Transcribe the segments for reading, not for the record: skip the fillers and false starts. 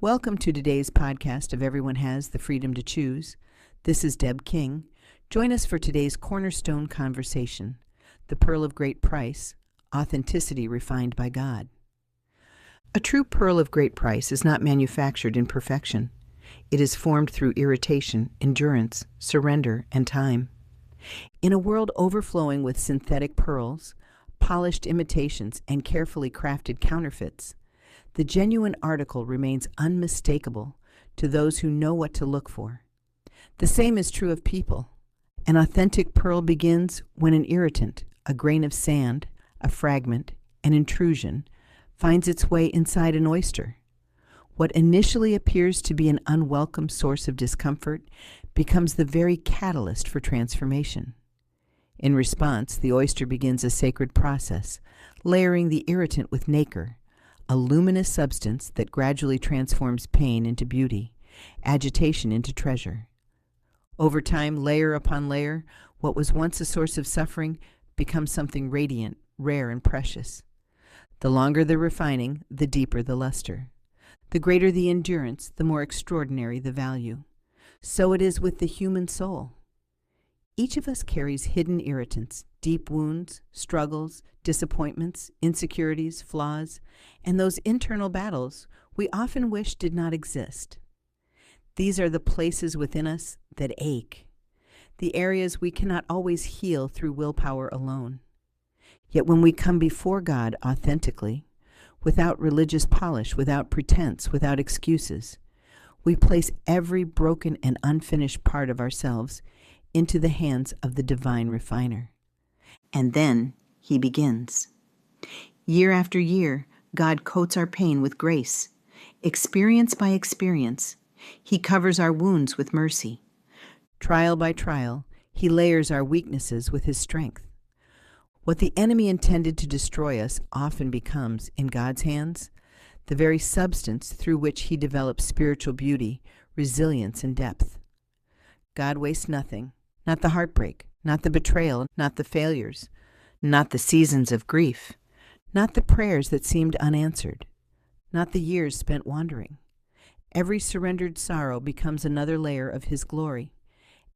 Welcome to today's podcast of Everyone Has the Freedom to Choose. This is Deb King. Join us for today's Cornerstone Conversation, the pearl of great price, authenticity refined by God. A true pearl of great price is not manufactured in perfection. It is formed through irritation, endurance, surrender, and time. In a world overflowing with synthetic pearls, polished imitations, and carefully crafted counterfeits, the genuine article remains unmistakable to those who know what to look for. The same is true of people. An authentic pearl begins when an irritant, a grain of sand, a fragment, an intrusion, finds its way inside an oyster. What initially appears to be an unwelcome source of discomfort becomes the very catalyst for transformation. In response, the oyster begins a sacred process, layering the irritant with nacre, a luminous substance that gradually transforms pain into beauty, agitation into treasure. Over time, layer upon layer, what was once a source of suffering becomes something radiant, rare, and precious. The longer the refining, the deeper the luster. The greater the endurance, the more extraordinary the value. So it is with the human soul. Each of us carries hidden irritants, deep wounds, struggles, disappointments, insecurities, flaws, and those internal battles we often wish did not exist. These are the places within us that ache, the areas we cannot always heal through willpower alone. Yet when we come before God authentically, without religious polish, without pretense, without excuses, we place every broken and unfinished part of ourselves into the hands of the divine refiner. And then he begins. Year after year, God coats our pain with grace. Experience by experience, he covers our wounds with mercy. Trial by trial, he layers our weaknesses with his strength. What the enemy intended to destroy us often becomes, in God's hands, the very substance through which he develops spiritual beauty, resilience, and depth. God wastes nothing. Not the heartbreak, not the betrayal, not the failures, not the seasons of grief, not the prayers that seemed unanswered, not the years spent wandering. Every surrendered sorrow becomes another layer of his glory.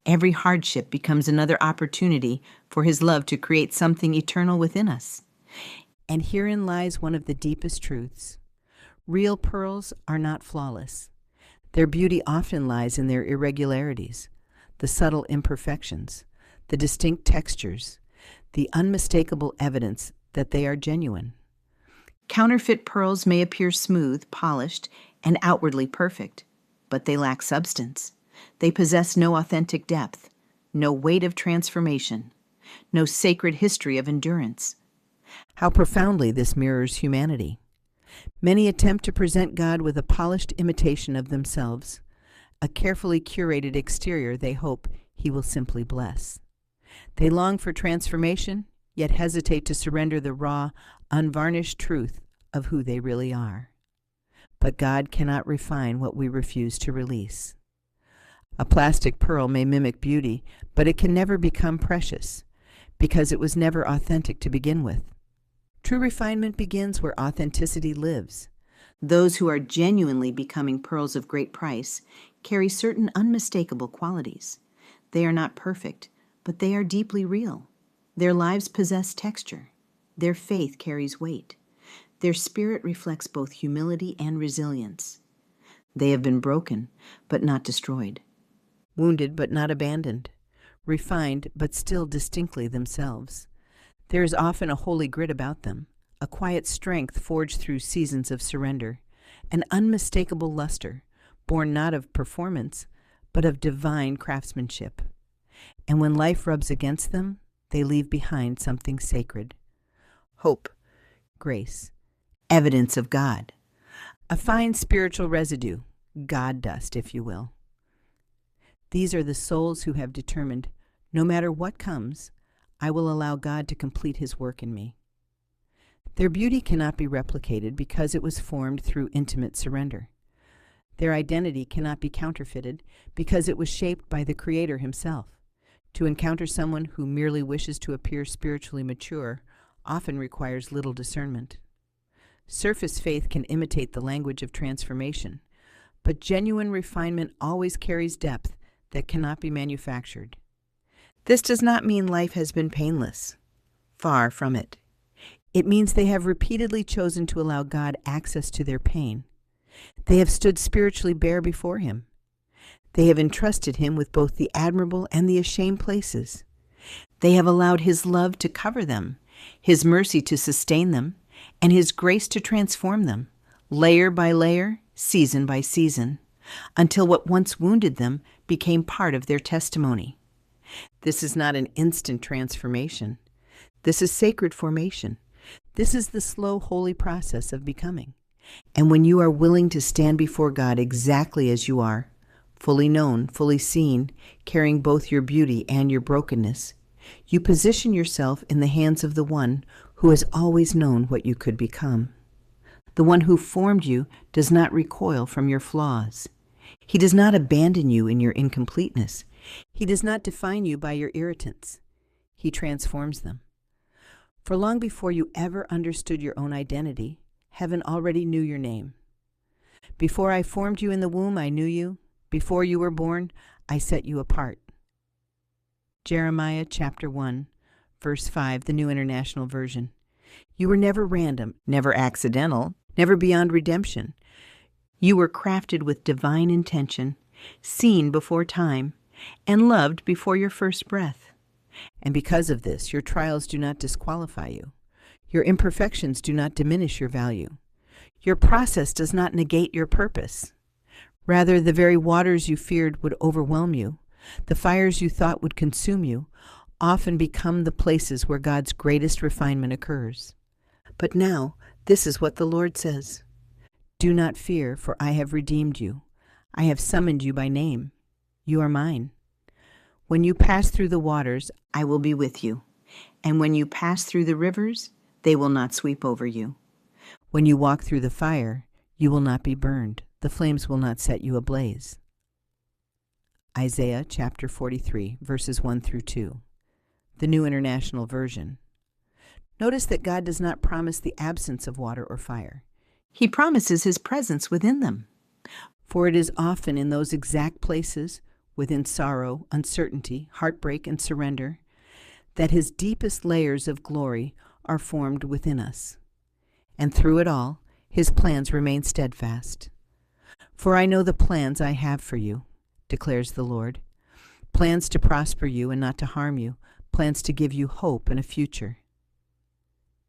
Every hardship becomes another opportunity for his love to create something eternal within us. And herein lies one of the deepest truths. Real pearls are not flawless. Their beauty often lies in their irregularities, the subtle imperfections, the distinct textures, the unmistakable evidence that they are genuine. Counterfeit pearls may appear smooth, polished, and outwardly perfect, but they lack substance. They possess no authentic depth, no weight of transformation, no sacred history of endurance. How profoundly this mirrors humanity. Many attempt to present God with a polished imitation of themselves, a carefully curated exterior they hope he will simply bless. They long for transformation, yet hesitate to surrender the raw, unvarnished truth of who they really are. But God cannot refine what we refuse to release. A plastic pearl may mimic beauty, but it can never become precious, because it was never authentic to begin with. True refinement begins where authenticity lives. Those who are genuinely becoming pearls of great price carry certain unmistakable qualities. They are not perfect, but they are deeply real. Their lives possess texture. Their faith carries weight. Their spirit reflects both humility and resilience. They have been broken, but not destroyed. Wounded, but not abandoned. Refined, but still distinctly themselves. There is often a holy grit about them, a quiet strength forged through seasons of surrender, an unmistakable luster, born not of performance, but of divine craftsmanship. And when life rubs against them, they leave behind something sacred. Hope, grace, evidence of God. A fine spiritual residue, God dust, if you will. These are the souls who have determined, no matter what comes, I will allow God to complete his work in me. Their beauty cannot be replicated because it was formed through intimate surrender. Their identity cannot be counterfeited because it was shaped by the Creator himself. To encounter someone who merely wishes to appear spiritually mature often requires little discernment. Surface faith can imitate the language of transformation, but genuine refinement always carries depth that cannot be manufactured. This does not mean life has been painless. Far from it. It means they have repeatedly chosen to allow God access to their pain. They have stood spiritually bare before Him. They have entrusted Him with both the admirable and the ashamed places. They have allowed His love to cover them, His mercy to sustain them, and His grace to transform them, layer by layer, season by season, until what once wounded them became part of their testimony. This is not an instant transformation. This is sacred formation. This is the slow, holy process of becoming. And when you are willing to stand before God exactly as you are, fully known, fully seen, carrying both your beauty and your brokenness, you position yourself in the hands of the one who has always known what you could become. The one who formed you does not recoil from your flaws. He does not abandon you in your incompleteness. He does not define you by your irritants. He transforms them. For long before you ever understood your own identity, heaven already knew your name. Before I formed you in the womb, I knew you. Before you were born, I set you apart. Jeremiah chapter 1, verse 5, the New International Version. You were never random, never accidental, never beyond redemption. You were crafted with divine intention, seen before time, and loved before your first breath. And because of this, your trials do not disqualify you. Your imperfections do not diminish your value. Your process does not negate your purpose. Rather, the very waters you feared would overwhelm you, the fires you thought would consume you, often become the places where God's greatest refinement occurs. But now, this is what the Lord says. Do not fear, for I have redeemed you. I have summoned you by name. You are mine. When you pass through the waters, I will be with you. And when you pass through the rivers, they will not sweep over you. When you walk through the fire, you will not be burned. The flames will not set you ablaze. Isaiah chapter 43, verses 1 through 2. The New International Version. Notice that God does not promise the absence of water or fire. He promises His presence within them. For it is often in those exact places, within sorrow, uncertainty, heartbreak, and surrender, that His deepest layers of glory are formed within us. And through it all, His plans remain steadfast. For I know the plans I have for you, declares the Lord. Plans to prosper you and not to harm you, plans to give you hope and a future.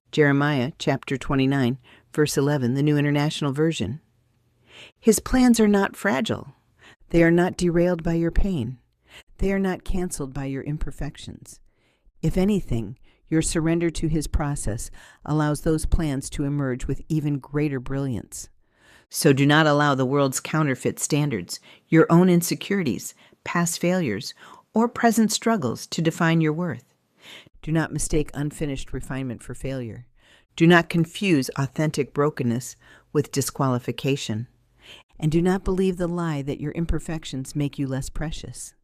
Jeremiah chapter 29, verse 11, the New International Version. His plans are not fragile. They are not derailed by your pain. They are not canceled by your imperfections. If anything, your surrender to His process allows those plans to emerge with even greater brilliance. So do not allow the world's counterfeit standards, your own insecurities, past failures, or present struggles to define your worth. Do not mistake unfinished refinement for failure. Do not confuse authentic brokenness with disqualification. And do not believe the lie that your imperfections make you less precious.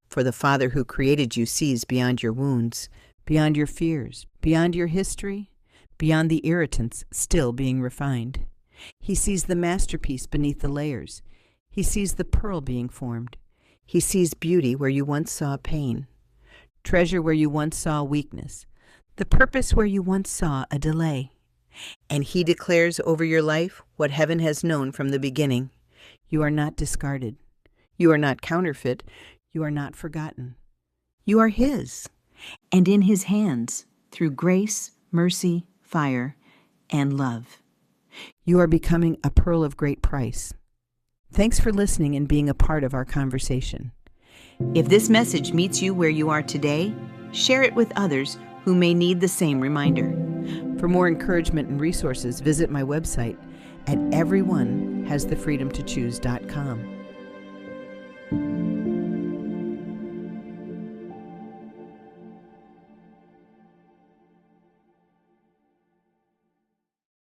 For the Father who created you sees beyond your wounds, beyond your fears, beyond your history, beyond the irritants still being refined. He sees the masterpiece beneath the layers. He sees the pearl being formed. He sees beauty where you once saw pain, treasure where you once saw weakness, the purpose where you once saw a delay. And He declares over your life what heaven has known from the beginning. You are not discarded. You are not counterfeit. You are not forgotten. You are His, and in His hands, through grace, mercy, fire, and love. You are becoming a pearl of great price. Thanks for listening and being a part of our conversation. If this message meets you where you are today, share it with others who may need the same reminder. For more encouragement and resources, visit my website at everyonehasthefreedomtochoose.com.